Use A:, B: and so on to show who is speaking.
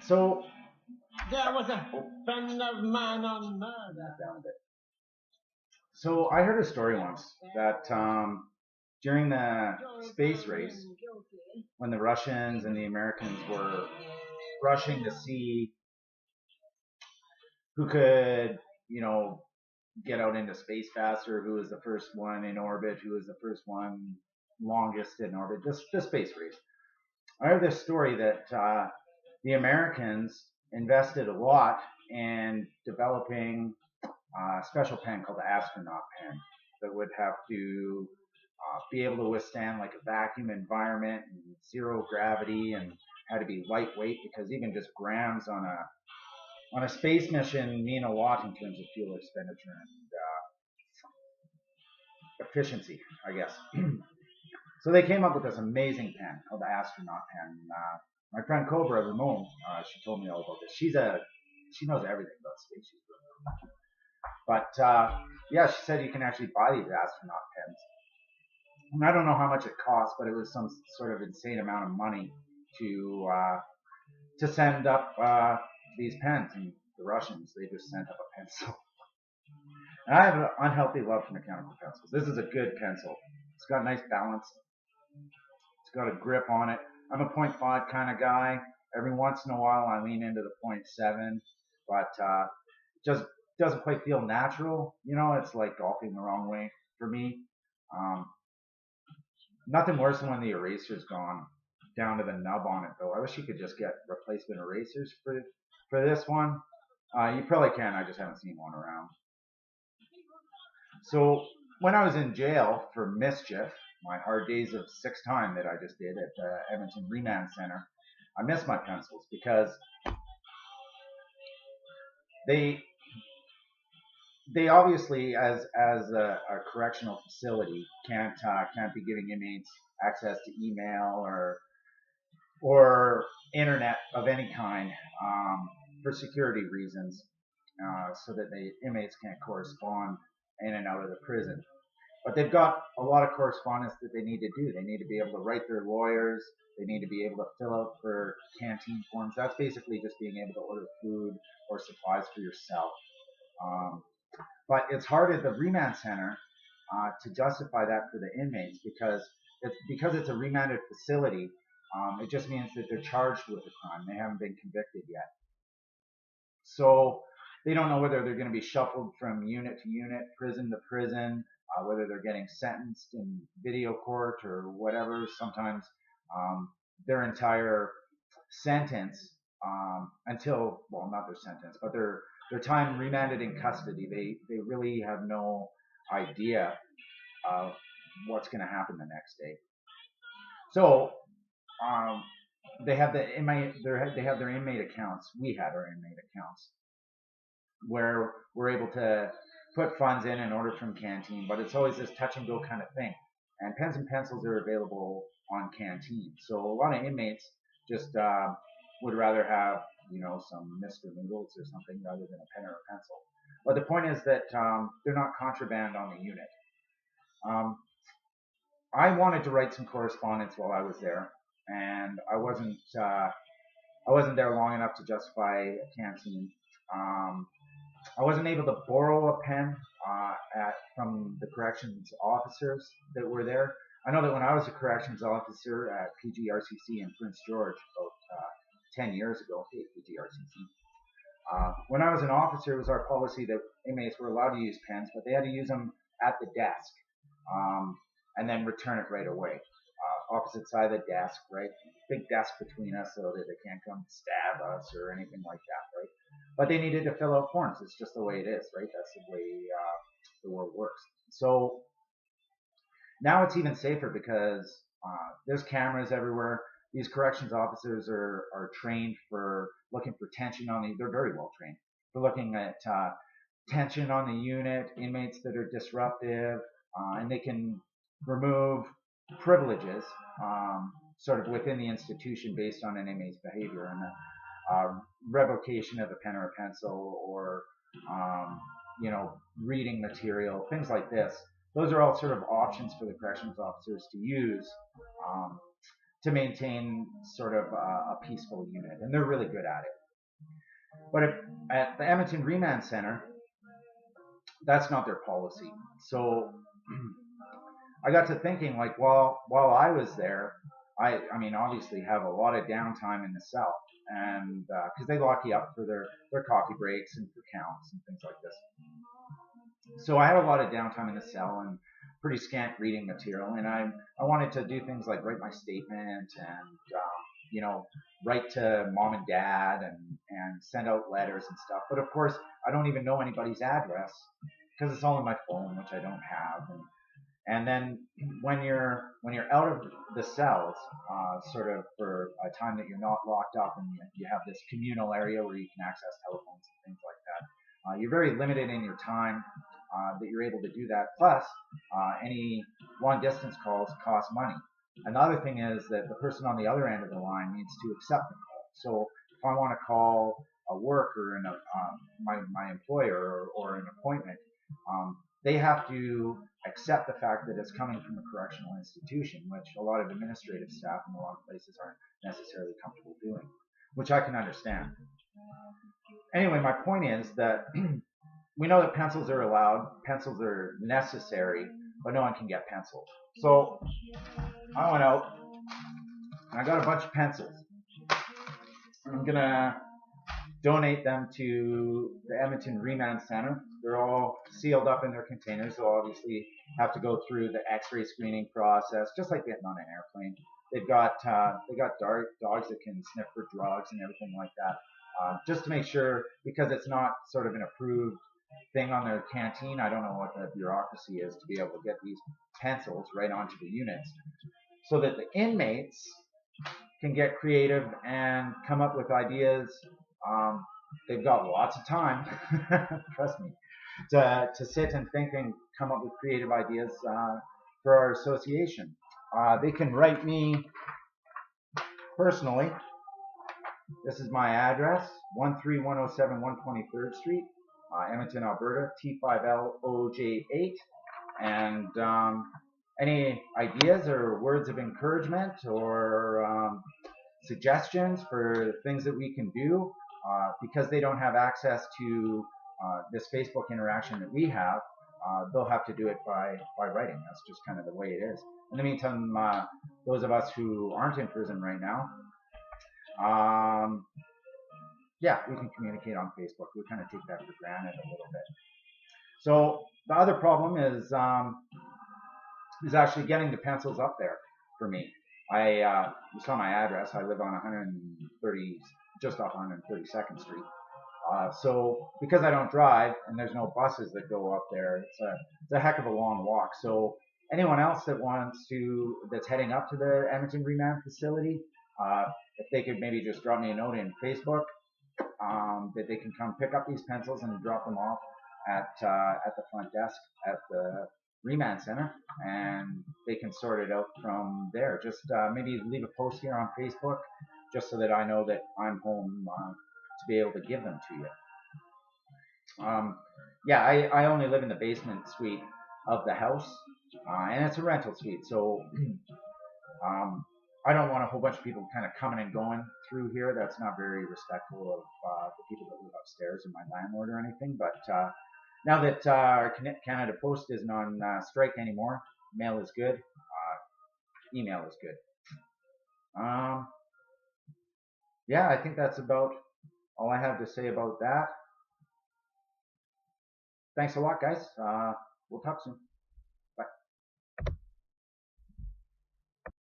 A: So
B: There was a friend of mine on murder.
A: down a bit. So I heard a story once that during the space race, when the Russians and the Americans were rushing to see who could, you know, get out into space faster, who was the first one in orbit, who was the first one longest in orbit, the space race. I heard this story that the Americans invested a lot in developing a special pen called the astronaut pen that would have to be able to withstand like a vacuum environment and zero gravity, and had to be lightweight because even just grams on a space mission mean a lot in terms of fuel expenditure and efficiency, I guess. So they came up with this amazing pen called the astronaut pen. My friend Cobra Ramon, she told me all about this. She knows everything about space. She's brilliant. But yeah, she said you can actually buy these astronaut pens. And I don't know how much it costs, but it was some sort of insane amount of money to send up these pens. And the Russians, they just sent up a pencil. And I have an unhealthy love for mechanical pencils. This is a good pencil. It's got a nice balance. It's got a grip on it. I'm a point .5 kind of guy. Every once in a while, I lean into the point .7, but just doesn't quite feel natural. You know, it's like golfing the wrong way for me. Um, Nothing worse than when the eraser's gone down to the nub on it, though. I wish you could just get replacement erasers for this one. You probably can. I just haven't seen one around. So when I was in jail for mischief, my hard days of six time that I just did at the Edmonton Remand Center, I missed my pencils because they they obviously, as a correctional facility, can't be giving inmates access to email or internet of any kind for security reasons, so that the inmates can't correspond in and out of the prison. But they've got a lot of correspondence that they need to do. They need to be able to write their lawyers. They need to be able to fill out for canteen forms. That's basically just being able to order food or supplies for yourself. Um, but it's hard at the remand center to justify that for the inmates because it's a remanded facility. It just means that they're charged with a crime. They haven't been convicted yet. So they don't know whether they're going to be shuffled from unit to unit, prison to prison, whether they're getting sentenced in video court or whatever. Sometimes their entire sentence until, well, not their sentence, but their time remanded in custody, they really have no idea of what's going to happen the next day. So um, they have they have their inmate accounts. We had our inmate accounts where we're able to put funds in and order from canteen, but it's always this touch and go kind of thing. And pens and pencils are available on canteen, so a lot of inmates just would rather have some Mr. Noodles or something rather than a pen or a pencil. But the point is that they're not contraband on the unit. Um, I wanted to write some correspondence while I was there, and I wasn't there long enough to justify a canteen. Um, I wasn't able to borrow a pen from the corrections officers that were there. I know that when I was a corrections officer at PGRCC in Prince George about 10 years ago, PGRCC, when I was an officer, it was our policy that inmates were allowed to use pens, but they had to use them at the desk um, and then return it right away. Opposite side of the desk, right? Big desk between us so that they can't come stab us or anything like that, right? But they needed to fill out forms. It's just the way it is, right? That's the way the world works. So now it's even safer because there's cameras everywhere. These corrections officers are trained for looking for tension on they're very well trained for looking at tension on the unit, inmates that are disruptive, and they can remove privileges sort of within the institution based on an inmate's behavior, and revocation of a pen or a pencil, or um, reading material, things like this. Those are all sort of options for the corrections officers to use um, to maintain sort of a peaceful unit, and they're really good at it. But at the Edmonton Remand Center, that's not their policy. So I got to thinking, like, while I was there, I mean, obviously have a lot of downtime in the cell, and because they lock you up for their coffee breaks and for counts and things like this. So I had a lot of downtime in the cell and pretty scant reading material, and I wanted to do things like write my statement and you know, write to mom and dad and send out letters and stuff. But of course, I don't even know anybody's address because it's all on my phone, which I don't have. And then when you're out of the cells, sort of for a time that you're not locked up, and you have this communal area where you can access telephones and things like that, you're very limited in your time that you're able to do that. Plus, any long distance calls cost money. Another thing is that the person on the other end of the line needs to accept the call. So if I want to call a work or my employer or an appointment, they have to accept the fact that it's coming from a correctional institution, which a lot of administrative staff in a lot of places aren't necessarily comfortable doing, which I can understand. Anyway, my point is that we know that pencils are allowed, pencils are necessary, but no one can get pencils. So I went out and I got a bunch of pencils. I'm going to donate them to the Edmonton Remand Center. They're all sealed up in their containers. They'll obviously have to go through the X-ray screening process, just like getting on an airplane. They've got dogs that can sniff for drugs and everything like that, just to make sure, because it's not sort of an approved thing on their canteen. I don't know what the bureaucracy is to be able to get these pencils right onto the units, so that the inmates can get creative and come up with ideas. They've got lots of time, trust me, to sit and think and come up with creative ideas for our association. They can write me personally. This is my address, 13107 123rd Street, Edmonton, Alberta, T5LOJ8. And any ideas or words of encouragement or suggestions for things that we can do, because they don't have access to this Facebook interaction that we have, they'll have to do it by writing. That's just kind of the way it is. In the meantime, those of us who aren't in prison right now, yeah, we can communicate on Facebook. We kind of take that for granted a little bit. So the other problem is actually getting the pencils up there for me. You saw my address. I live on 130, just off 132nd Street. So because I don't drive and there's no buses that go up there, it's a heck of a long walk. So anyone else that's heading up to the Edmonton Remand Facility, if they could maybe just drop me a note in Facebook, that they can come pick up these pencils and drop them off at the front desk at the Remand Center, and they can sort it out from there. Just maybe leave a post here on Facebook, just so that I know that I'm home to be able to give them to you. Yeah, I only live in the basement suite of the house, and it's a rental suite, so I don't want a whole bunch of people kind of coming and going through here. That's not very respectful of the people that live upstairs and my landlord or anything. But now that Canada Post isn't on strike anymore, mail is good, email is good. Yeah, I think that's about all I have to say about that. Thanks a lot, guys. We'll talk soon. Bye.